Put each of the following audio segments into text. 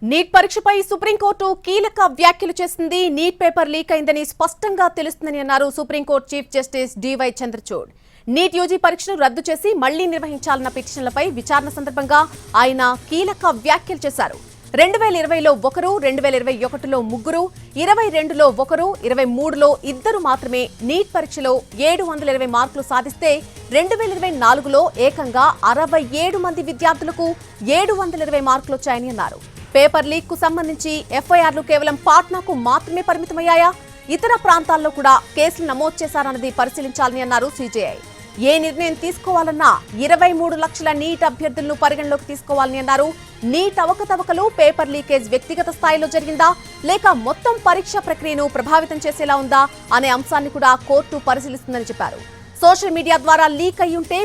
Neat పరీక్షపై supreme court కీలక వ్యాఖ్యలు చేసింది. నీట్ పేపర్ లీక్ అయిందని స్పష్టంగా తెలుస్తుందని అన్నారు supreme court chief justice D Y Chandrachud. NEET UG పరీక్షను రద్దు చేసి మళ్లీ నిర్వహించాలన్న పిటిషన్లపై విచారణ సందర్భంగా ఆయన కీలక వ్యాఖ్యలు చేశారు. 2020లో ఒకరు, 2021లో ముగ్గురు, 22లో ఒకరు, 23లో ఇద్దరు మాత్రమే నీట్ పరీక్షలో 720 మార్కులు సాధిస్తే 2024లో ఏకంగా 67 మంది విద్యార్థులకు 720 మార్కులు వచ్చాయని అన్నారు. పేపర్ లీక్ కు సంబంధించి ఎఫ్ఐఆర్లు కేవలం పాట్నాకు మాత్రమే పరిమితమయ్యాయా, ఇతర ప్రాంతాల్లో కూడా కేసులు నమోదు చేశారన్నది పరిశీలించాలని అన్నారు సిజేఐ. ఏ నిర్ణయం తీసుకోవాలన్నా 23 లక్షల నీట్ అభ్యర్థులను పరిగణలోకి తీసుకోవాలని అన్నారు. నీట్ అవకతవకలు, పేపర్ లీకేజ్ వ్యక్తిగత స్థాయిలో జరిగిందా లేక మొత్తం పరీక్ష ప్రక్రియను ప్రభావితం చేసేలా ఉందా అనే అంశాన్ని కూడా కోర్టు పరిశీలిస్తుందని చెప్పారు. సోషల్ మీడియా ద్వారా లీక్ అయ్యుంటే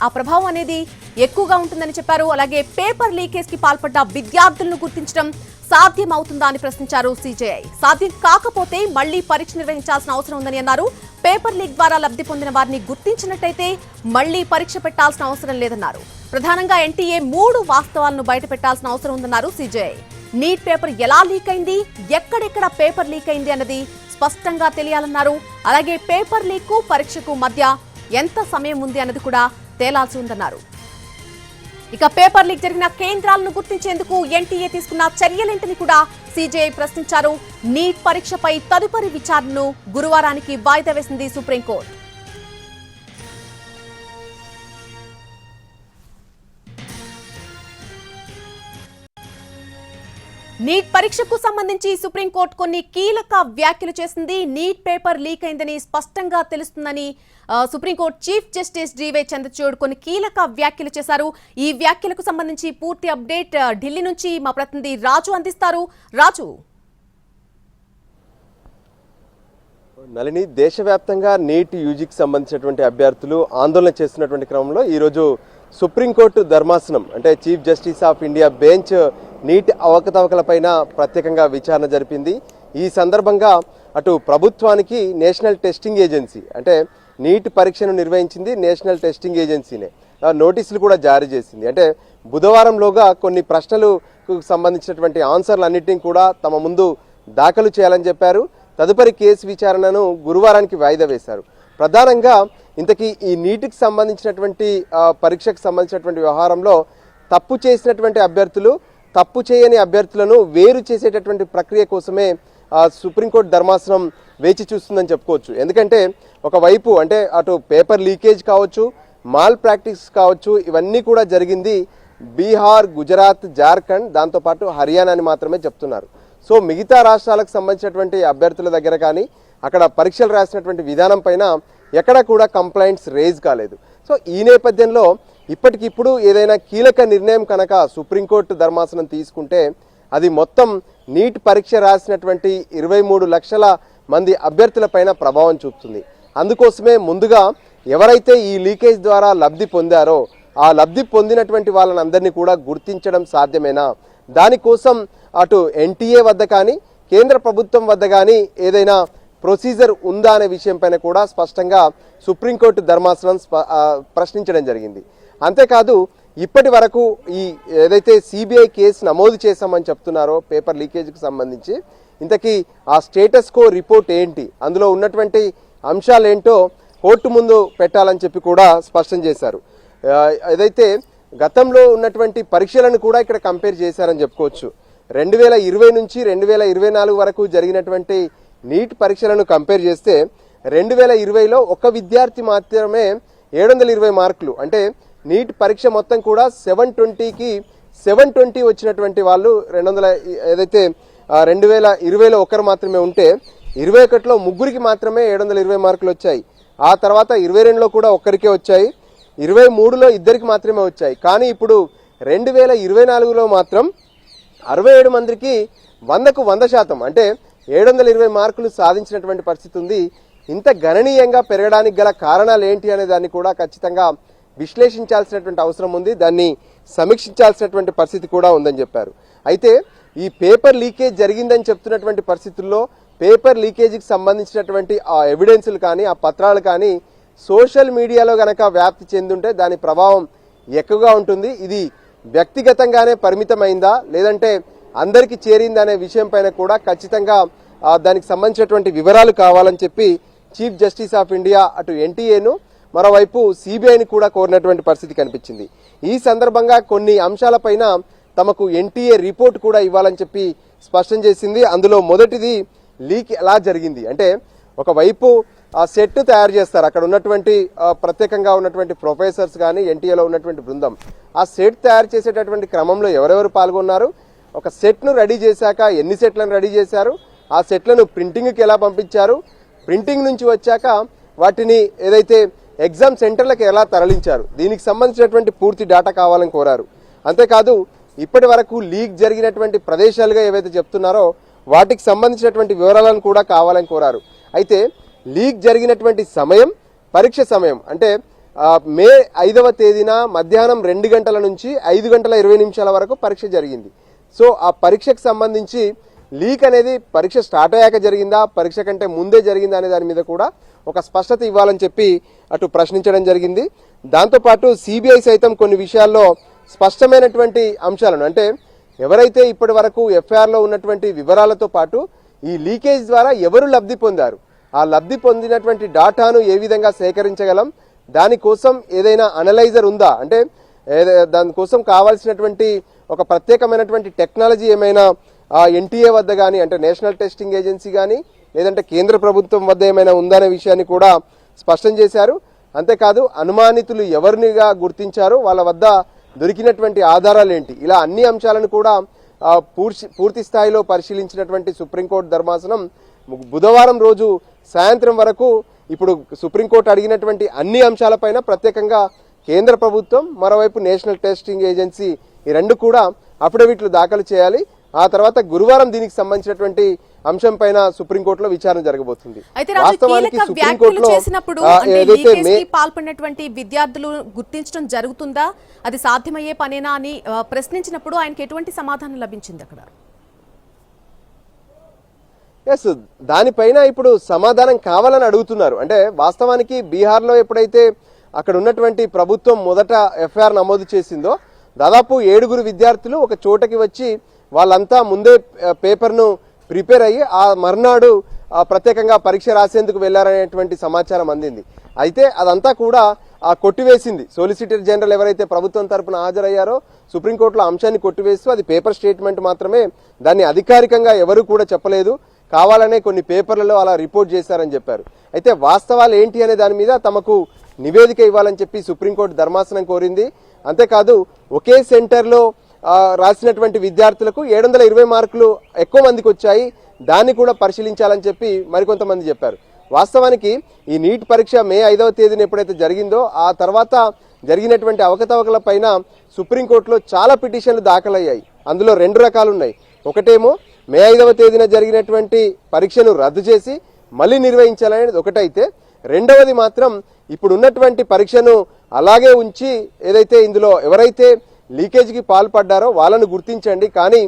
ఆ ప్రభావం అనేది ఎక్కువగా ఉంటుందని చెప్పారు. అలాగే పేపర్ లీకేజ్ కి పాల్పడ్డ విద్యార్థులను గుర్తించడం సాధ్యమవుతుందా అని ప్రశ్నించారు సిజేఐ. సాధ్యం కాకపోతే మళ్లీ పరీక్ష నిర్వహించాల్సిన అవసరం ఉందని అన్నారు. పేపర్ లీక్ ద్వారా లబ్ధి పొందిన వారిని గుర్తించినట్టయితే మళ్లీ పరీక్ష పెట్టాల్సిన అవసరం లేదన్నారు. ప్రధానంగా ఎన్టీఏ 3 వాస్తవాలను బయట పెట్టాల్సిన అవసరం ఉందన్నారు సిజేఐ. నీట్ పేపర్ ఎలా లీక్ అయింది, ఎక్కడెక్కడ పేపర్ లీక్ అయింది అన్నది స్పష్టంగా తెలియాలన్నారు. అలాగే పేపర్ లీక్ కు పరీక్షకు మధ్య ఎంత సమయం ఉంది అన్నది కూడా తేలాల్సి ఉందన్నారు. ఇక పేపర్ లీక్ జరిగిన కేంద్రాలను గుర్తించేందుకు ఎన్టీఏ తీసుకున్న చర్యలేంటని కూడా సిజేఐ ప్రశ్నించారు. నీట్ పరీక్షపై తదుపరి విచారణను గురువారానికి వాయిదా వేసింది సుప్రీంకోర్టు. నీట్ పరీక్షకు సంబంధించి సుప్రీంకోర్టు కొన్ని కీలక వ్యాఖ్యలు చేసింది. నీట్ పేపర్ లీక్ అయిందని స్పష్టంగా తెలుస్తుందని supreme court chief justice D Y Chandrachud కొన్ని కీలక వ్యాఖ్యలు చేశారు. ఈ వ్యాఖ్యలకు సంబంధించి పూర్తి అప్డేట్ ఢిల్లీ నుంచి మా ప్రతినిధి రాజు అందిస్తారు. రాజు. నళిని, దేశవ్యాప్తంగా నీట్ యూజీకి సంబంధించినటువంటి అభ్యర్థులు ఆందోళన చేస్తున్నటువంటి క్రమంలో ఈరోజు సుప్రీంకోర్టు ధర్మాసనం అంటే chief justice of India bench NEET అవకతవకలపైన ప్రత్యేకంగా విచారణ జరిపింది. ఈ సందర్భంగా అటు ప్రభుత్వానికి నేషనల్ టెస్టింగ్ ఏజెన్సీ అంటే నీట్ పరీక్షను నిర్వహించింది నేషనల్ టెస్టింగ్ ఏజెన్సీనే నోటీసులు కూడా జారీ చేసింది. అంటే బుధవారంలోగా కొన్ని ప్రశ్నలకు సంబంధించినటువంటి ఆన్సర్లు అన్నింటినీ కూడా తమ ముందు దాఖలు చేయాలని చెప్పారు. తదుపరి కేసు విచారణను గురువారానికి వాయిదా వేశారు. ప్రధానంగా ఇంతకీ ఈ నీటికి సంబంధించినటువంటి పరీక్షకు సంబంధించినటువంటి వ్యవహారంలో తప్పు చేసినటువంటి అభ్యర్థులు, తప్పు చేయని అభ్యర్థులను వేరు చేసేటటువంటి ప్రక్రియ కోసమే సుప్రీంకోర్టు ధర్మాసనం వేచి చూస్తుందని చెప్పుకోవచ్చు. ఎందుకంటే ఒకవైపు అంటే అటు పేపర్ లీకేజ్ కావచ్చు, మాల్ ప్రాక్టీస్ కావచ్చు, ఇవన్నీ కూడా జరిగింది బీహార్, గుజరాత్, జార్ఖండ్, దాంతోపాటు హర్యానా అని మాత్రమే చెప్తున్నారు. సో మిగతా రాష్ట్రాలకు సంబంధించినటువంటి అభ్యర్థుల దగ్గర కానీ అక్కడ పరీక్షలు రాసినటువంటి విధానం పైన ఎక్కడ కూడా కంప్లైంట్స్ రేజ్ కాలేదు. సో ఈ నేపథ్యంలో ఇప్పటికిప్పుడు ఏదైనా కీలక నిర్ణయం కనుక సుప్రీంకోర్టు ధర్మాసనం తీసుకుంటే అది మొత్తం నీట్ పరీక్ష రాసినటువంటి 23 లక్షల మంది అభ్యర్థులపైన ప్రభావం చూపుతుంది. అందుకోసమే ముందుగా ఎవరైతే ఈ లీకేజ్ ద్వారా లబ్ధి పొందారో ఆ లబ్ధి పొందినటువంటి వాళ్ళని కూడా గుర్తించడం సాధ్యమేనా, దానికోసం అటు ఎన్టీఏ వద్ద కానీ కేంద్ర ప్రభుత్వం వద్ద కానీ ఏదైనా ప్రొసీజర్ ఉందా అనే విషయం పైన కూడా స్పష్టంగా సుప్రీంకోర్టు ధర్మాసనం ప్రశ్నించడం జరిగింది. అంతేకాదు ఇప్పటి వరకు ఈ ఏదైతే సిబిఐ కేసు నమోదు చేశామని చెప్తున్నారో పేపర్ లీకేజ్కి సంబంధించి ఇంతకీ ఆ స్టేటస్ కో రిపోర్ట్ ఏంటి, అందులో ఉన్నటువంటి అంశాలు ఏంటో కోర్టు ముందు పెట్టాలని చెప్పి కూడా స్పష్టం చేశారు. ఏదైతే గతంలో ఉన్నటువంటి పరీక్షలను కూడా ఇక్కడ కంపేర్ చేశారని చెప్పుకోవచ్చు. 2020 నుంచి 2024 వరకు జరిగినటువంటి నీట్ పరీక్షలను కంపేర్ చేస్తే 2020లో ఒక విద్యార్థి మాత్రమే 720 మార్కులు అంటే నీట్ పరీక్ష మొత్తం కూడా 720కి 720 వచ్చినటువంటి వాళ్ళు 2020లో ఒకరు మాత్రమే ఉంటే 21లో ముగ్గురికి మాత్రమే 720 మార్కులు వచ్చాయి. ఆ తర్వాత 22లో కూడా ఒక్కరికే వచ్చాయి, 23లో ఇద్దరికి మాత్రమే వచ్చాయి. కానీ ఇప్పుడు 2024లో మాత్రం 67 మందికి 100కు 100% అంటే 720 మార్కులు సాధించినటువంటి పరిస్థితి ఉంది. ఇంత గణనీయంగా పెరగడానికి గల కారణాలు ఏంటి అనే దాన్ని కూడా ఖచ్చితంగా విశ్లేషించాల్సినటువంటి అవసరం ఉంది, దాన్ని సమీక్షించాల్సినటువంటి పరిస్థితి కూడా ఉందని చెప్పారు. అయితే ఈ పేపర్ లీకేజ్ జరిగిందని చెప్తున్నటువంటి పరిస్థితుల్లో పేపర్ లీకేజీకి సంబంధించినటువంటి ఆ ఎవిడెన్స్లు కానీ ఆ పత్రాలు కానీ సోషల్ మీడియాలో గనక వ్యాప్తి చెందుంటే దాని ప్రభావం ఎక్కువగా ఉంటుంది. ఇది వ్యక్తిగతంగానే పరిమితమైందా లేదంటే అందరికీ చేరింది అనే విషయం పైన కూడా ఖచ్చితంగా దానికి సంబంధించినటువంటి వివరాలు కావాలని చెప్పి చీఫ్ జస్టిస్ ఆఫ్ ఇండియా అటు ఎన్టీఏను మరోవైపు సిబిఐని కూడా కోరినటువంటి పరిస్థితి కనిపించింది. ఈ సందర్భంగా కొన్ని అంశాలపైన తమకు ఎన్టీఏ రిపోర్ట్ కూడా ఇవ్వాలని చెప్పి స్పష్టం చేసింది. అందులో మొదటిది లీక్ ఎలా జరిగింది అంటే, ఒకవైపు సెట్ తయారు చేస్తారు, అక్కడ ఉన్నటువంటి ప్రత్యేకంగా ఉన్నటువంటి ప్రొఫెసర్స్ కానీ ఎన్టీఏలో ఉన్నటువంటి బృందం ఆ సెట్ తయారు చేసేటటువంటి క్రమంలో ఎవరెవరు పాల్గొన్నారు, ఒక సెట్ను రెడీ చేశాక ఎన్ని సెట్లను రెడీ చేశారు, ఆ సెట్లను ప్రింటింగ్కి ఎలా పంపించారు, ప్రింటింగ్ నుంచి వచ్చాక వాటిని ఏదైతే ఎగ్జామ్ సెంటర్లకు ఎలా తరలించారు, దీనికి సంబంధించినటువంటి పూర్తి డేటా కావాలని కోరారు. అంతేకాదు ఇప్పటి వరకు లీక్ జరిగినటువంటి ప్రదేశాలుగా ఏవైతే చెప్తున్నారో వాటికి సంబంధించినటువంటి వివరాలను కూడా కావాలని కోరారు. అయితే లీక్ జరిగినటువంటి సమయం, పరీక్ష సమయం అంటే మే 5వ తేదీన మధ్యాహ్నం 2 గంటల నుంచి 5 గంటల 20 నిమిషాల వరకు పరీక్ష జరిగింది. సో ఆ పరీక్షకు సంబంధించి లీక్ అనేది పరీక్ష స్టార్ట్ అయ్యాక జరిగిందా, పరీక్ష కంటే ముందే జరిగిందా అనే దాని మీద కూడా ఒక స్పష్టత ఇవ్వాలని చెప్పి అటు ప్రశ్నించడం జరిగింది. దాంతోపాటు సిబిఐ సైతం కొన్ని విషయాల్లో స్పష్టమైనటువంటి అంశాలను, అంటే ఎవరైతే ఇప్పటి వరకు ఎఫ్ఐఆర్లో ఉన్నటువంటి వివరాలతో పాటు ఈ లీకేజ్ ద్వారా ఎవరు లబ్ధి పొందారు, ఆ లబ్ధి పొందినటువంటి డాటాను ఏ విధంగా సేకరించగలం, దానికోసం ఏదైనా అనలైజర్ ఉందా, అంటే దానికోసం కావాల్సినటువంటి ఒక ప్రత్యేకమైనటువంటి టెక్నాలజీ ఏమైనా ఎన్టీఏ వద్ద కానీ, అంటే నేషనల్ టెస్టింగ్ ఏజెన్సీ కానీ లేదంటే కేంద్ర ప్రభుత్వం వద్ద ఏమైనా ఉందనే విషయాన్ని కూడా స్పష్టం చేశారు. అంతేకాదు అనుమానితులు ఎవరినిగా గుర్తించారు, వాళ్ళ వద్ద దొరికినటువంటి ఆధారాలు ఏంటి, ఇలా అన్ని అంశాలను కూడా పూర్తి స్థాయిలో పరిశీలించినటువంటి సుప్రీంకోర్టు ధర్మాసనం బుధవారం రోజు సాయంత్రం వరకు ఇప్పుడు సుప్రీంకోర్టు అడిగినటువంటి అన్ని అంశాలపైన ప్రత్యేకంగా కేంద్ర ప్రభుత్వం మరోవైపు నేషనల్ టెస్టింగ్ ఏజెన్సీ ఈ రెండు కూడా అఫిడవిట్లు దాఖలు చేయాలి. ఆ తర్వాత గురువారం దీనికి సంబంధించినటువంటి అంశం పైన సుప్రీంకోర్టులో విచారణ జరగబోతుంది. వాస్తవానికి సుప్రీంకోర్టులో పాల్పడినటువంటి విద్యార్థులు గుర్తించడం జరుగుతుందా, అది సాధ్యమయ్యే పనేనా అని ప్రశ్నించినప్పుడు ఆయనకి ఎటువంటి సమాధానం లభించింది అక్కడ? ఎస్, దానిపైన ఇప్పుడు సమాధానం కావాలని అడుగుతున్నారు. అంటే వాస్తవానికి బీహార్లో ఎప్పుడైతే అక్కడ ఉన్నటువంటి ప్రభుత్వం మొదట ఎఫ్ఐఆర్ నమోదు చేసిందో దాదాపు 7 విద్యార్థులు ఒక చోటకి వచ్చి వాళ్ళంతా ముందే పేపర్ను ప్రిపేర్ అయ్యి ఆ మర్నాడు ప్రత్యేకంగా పరీక్ష రాసేందుకు వెళ్లారనేటువంటి సమాచారం అందింది. అయితే అదంతా కూడా కొట్టివేసింది సోలిసిటర్ జనరల్ ఎవరైతే ప్రభుత్వం తరపున హాజరయ్యారో సుప్రీంకోర్టులో అంశాన్ని కొట్టివేస్తూ అది పేపర్ స్టేట్మెంట్ మాత్రమే, దాన్ని అధికారికంగా ఎవరు కూడా చెప్పలేదు, కావాలనే కొన్ని పేపర్లలో అలా రిపోర్ట్ చేశారని చెప్పారు. అయితే వాస్తవాలు ఏంటి అనే దాని మీద తమకు నివేదిక ఇవ్వాలని చెప్పి సుప్రీంకోర్టు ధర్మాసనం కోరింది. అంతేకాదు ఒకే సెంటర్లో రాసినటువంటి విద్యార్థులకు 720 మార్కులు ఎక్కువ మందికి వచ్చాయి, దాన్ని కూడా పరిశీలించాలని చెప్పి మరికొంతమంది చెప్పారు. వాస్తవానికి ఈ నీట్ పరీక్ష మే 5వ తేదీన ఎప్పుడైతే జరిగిందో ఆ తర్వాత జరిగినటువంటి అవకతవకల పైన సుప్రీంకోర్టులో చాలా పిటిషన్లు దాఖలయ్యాయి. అందులో 2 రకాలు ఉన్నాయి. ఒకటేమో మే 5వ తేదీన జరిగినటువంటి పరీక్షను రద్దు చేసి మళ్ళీ నిర్వహించాలనేది ఒకటైతే, రెండవది మాత్రం ఇప్పుడు ఉన్నటువంటి పరీక్షను అలాగే ఉంచి ఏదైతే ఇందులో ఎవరైతే లీకేజ్కి పాల్పడ్డారో వాళ్ళను గుర్తించండి, కానీ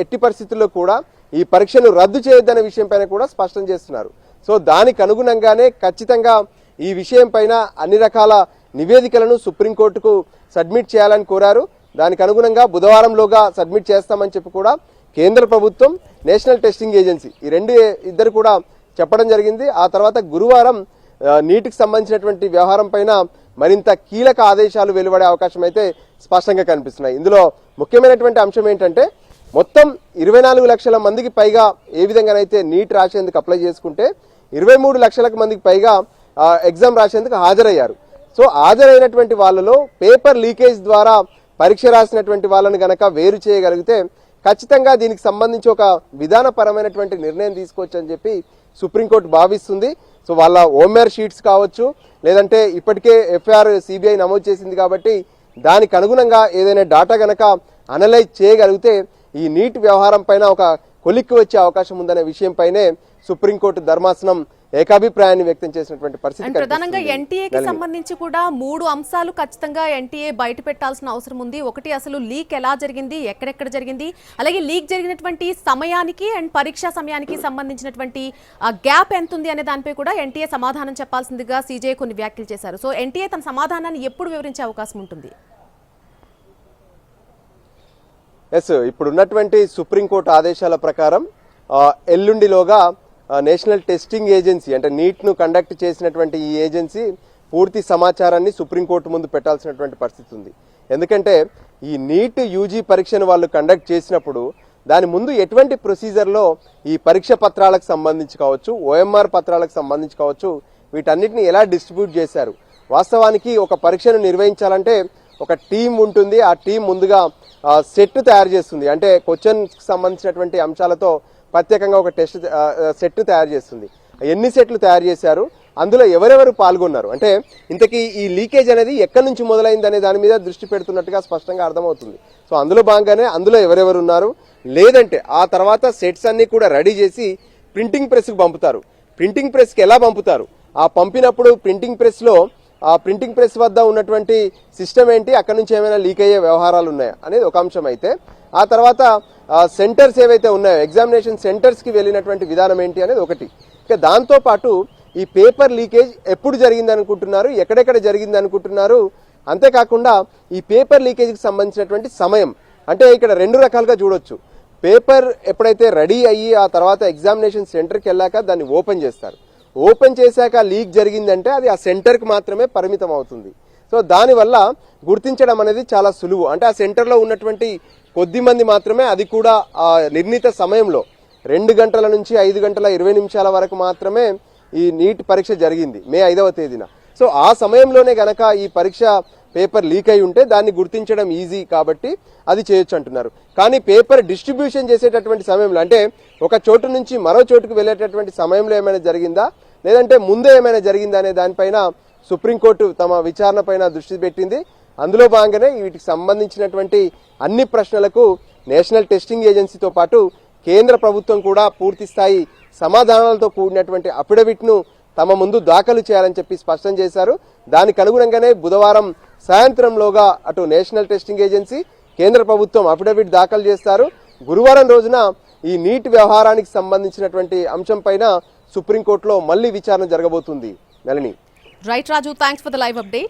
ఎట్టి పరిస్థితుల్లో కూడా ఈ పరీక్షను రద్దు చేయొద్దనే విషయం పైన కూడా స్పష్టం చేస్తున్నారు. సో దానికి అనుగుణంగానే ఖచ్చితంగా ఈ విషయం పైన అన్ని రకాల నివేదికలను సుప్రీంకోర్టుకు సబ్మిట్ చేయాలని కోరారు. దానికి అనుగుణంగా బుధవారంలోగా సబ్మిట్ చేస్తామని చెప్పి కూడా కేంద్ర ప్రభుత్వం, నేషనల్ టెస్టింగ్ ఏజెన్సీ ఈ ఇద్దరు కూడా చెప్పడం జరిగింది. ఆ తర్వాత గురువారం నీటికి సంబంధించినటువంటి వ్యవహారం పైన మరింత కీలక ఆదేశాలు వెలువడే అవకాశం అయితే స్పష్టంగా కనిపిస్తున్నాయి. ఇందులో ముఖ్యమైనటువంటి అంశం ఏంటంటే, మొత్తం 24 లక్షల మందికి పైగా ఏ విధంగానైతే నీట్ రాసేందుకు అప్లై చేసుకుంటే 23 లక్షల మందికి పైగా ఎగ్జామ్ రాసేందుకు హాజరయ్యారు. సో హాజరైనటువంటి వాళ్ళలో పేపర్ లీకేజ్ ద్వారా పరీక్ష రాసినటువంటి వాళ్ళని గనక వేరు చేయగలిగితే ఖచ్చితంగా దీనికి సంబంధించి ఒక విధానపరమైనటువంటి నిర్ణయం తీసుకోవచ్చు అని చెప్పి సుప్రీంకోర్టు భావిస్తుంది. సో వాళ్ళ ఓఎంఆర్ షీట్స్ కావచ్చు, లేదంటే ఇప్పటికే ఎఫ్ఐఆర్ సిబిఐ నమోదు చేసింది కాబట్టి దానికి అనుగుణంగా ఏదైనా డాటా గనక అనలైజ్ చేయగలిగితే ఈ నీట్ వ్యవహారం పైన ఒక కొలిక్కి వచ్చే అవకాశం ఉందనే విషయం పైనే సుప్రీంకోర్టు ధర్మాసనం ఏకాభిప్రాయాన్ని వ్యక్తం చేసినటువంటి పరిస్థితి. ప్రధానంగా ఎన్టీఏకి సంబంధించి కూడా 3 అంశాలు ఖచ్చితంగా ఎన్టీఏ బయట పెట్టాల్సిన అవసరం ఉంది. ఒకటి, అసలు లీక్ ఎలా జరిగింది, ఎక్కడెక్కడ జరిగింది, అలాగే లీక్ జరిగినటువంటి సమయానికి అండ్ పరీక్షా సమయానికి సంబంధించినటువంటి గ్యాప్ ఎంత ఉంది అనే దానిపై కూడా ఎన్టీఏ సమాధానం చెప్పాల్సిందిగా సీజే కొన్ని వ్యాఖ్యలు చేశారు. సో ఎన్టీఏ తన సమాధానాన్ని ఎప్పుడు వివరించే అవకాశం ఉంటుంది? ఎస్, ఇప్పుడున్నటువంటి సుప్రీంకోర్టు ఆదేశాల ప్రకారం ఎల్లుండిలోగా నేషనల్ టెస్టింగ్ ఏజెన్సీ అంటే నీట్ను కండక్ట్ చేసినటువంటి ఈ ఏజెన్సీ పూర్తి సమాచారాన్ని సుప్రీంకోర్టు ముందు పెట్టాల్సినటువంటి పరిస్థితి ఉంది. ఎందుకంటే ఈ నీట్ యూజీ పరీక్షను వాళ్ళు కండక్ట్ చేసినప్పుడు దాని ముందు ఎటువంటి ప్రొసీజర్లో ఈ పరీక్ష పత్రాలకు సంబంధించి కావచ్చు, ఓఎంఆర్ పత్రాలకు సంబంధించి కావచ్చు, వీటన్నిటిని ఎలా డిస్ట్రిబ్యూట్ చేశారు. వాస్తవానికి ఒక పరీక్షను నిర్వహించాలంటే ఒక టీం ఉంటుంది. ఆ టీం ముందుగా సెట్ తయారు చేస్తుంది. అంటే క్వశ్చన్కి సంబంధించినటువంటి అంశాలతో ప్రత్యేకంగా ఒక టెస్ట్ సెట్ తయారు చేస్తుంది. ఎన్ని సెట్లు తయారు చేశారు, అందులో ఎవరెవరు పాల్గొన్నారు, అంటే ఇంతకీ ఈ లీకేజ్ అనేది ఎక్కడి నుంచి మొదలైంది అనే దాని మీద దృష్టి పెడుతున్నట్టుగా స్పష్టంగా అర్థమవుతుంది. సో అందులో భాగంగానే అందులో ఎవరెవరు ఉన్నారు, లేదంటే ఆ తర్వాత సెట్స్ అన్ని కూడా రెడీ చేసి ప్రింటింగ్ ప్రెస్కి పంపుతారు. ప్రింటింగ్ ప్రెస్కి ఎలా పంపుతారు, ఆ పంపినప్పుడు ప్రింటింగ్ ప్రెస్లో ఆ ప్రింటింగ్ ప్రెస్ వద్ద ఉన్నటువంటి సిస్టమ్ ఏంటి, అక్కడ నుంచి ఏమైనా లీక్ అయ్యే వ్యవహారాలు ఉన్నాయా అనేది ఒక అంశం అయితే, ఆ తర్వాత సెంటర్స్ ఏవైతే ఉన్నాయో ఎగ్జామినేషన్ సెంటర్స్కి వెళ్ళినటువంటి విధానం ఏంటి అనేది ఒకటి. ఇక దాంతోపాటు ఈ పేపర్ లీకేజ్ ఎప్పుడు జరిగింది అనుకుంటున్నారు, ఎక్కడెక్కడ జరిగింది అనుకుంటున్నారు, అంతేకాకుండా ఈ పేపర్ లీకేజ్కి సంబంధించినటువంటి సమయం, అంటే ఇక్కడ రెండు రకాలుగా చూడొచ్చు. పేపర్ ఎప్పుడైతే రెడీ అయ్యి ఆ తర్వాత ఎగ్జామినేషన్ సెంటర్కి వెళ్ళాక దాన్ని ఓపెన్ చేస్తారు. ఓపెన్ చేశాక లీక్ జరిగిందంటే అది ఆ సెంటర్కి మాత్రమే పరిమితం అవుతుంది. సో దానివల్ల గుర్తించడం అనేది చాలా సులువు. అంటే ఆ సెంటర్లో ఉన్నటువంటి కొద్ది మంది మాత్రమే, అది కూడా ఆ నిర్ణీత సమయంలో 2 గంటల నుంచి 5 గంటల 20 నిమిషాల వరకు మాత్రమే ఈ నీట్ పరీక్ష జరిగింది మే 5వ తేదీన. సో ఆ సమయంలోనే గనక ఈ పరీక్ష పేపర్ లీక్ అయి ఉంటే దాన్ని గుర్తించడం ఈజీ కాబట్టి అది చేయొచ్చు అంటున్నారు. కానీ పేపర్ డిస్ట్రిబ్యూషన్ చేసేటటువంటి సమయంలో, అంటే ఒక చోటు నుంచి మరో చోటుకు వెళ్ళేటటువంటి సమయంలో ఏమైనా జరిగిందా, లేదంటే ముందే ఏమైనా జరిగిందా అనే దానిపైన సుప్రీంకోర్టు తమ విచారణ పైన దృష్టి పెట్టింది. అందులో భాగంగానే వీటికి సంబంధించినటువంటి అన్ని ప్రశ్నలకు నేషనల్ టెస్టింగ్ ఏజెన్సీతో పాటు కేంద్ర ప్రభుత్వం కూడా పూర్తి స్థాయి సమాధానాలతో కూడినటువంటి అఫిడవిట్ను తమ ముందు దాఖలు చేయాలని చెప్పి స్పష్టం చేశారు. దానికి అనుగుణంగానే బుధవారం సాయంత్రంలోగా అటు నేషనల్ టెస్టింగ్ ఏజెన్సీ, కేంద్ర ప్రభుత్వం అఫిడవిట్ దాఖలు చేస్తారు. గురువారం రోజున ఈ నీట్ వ్యవహారానికి సంబంధించినటువంటి అంశం పైన సుప్రీంకోర్టులో మళ్లీ విచారణ జరగబోతుంది. Nalini. Right Raju, thanks for the live update.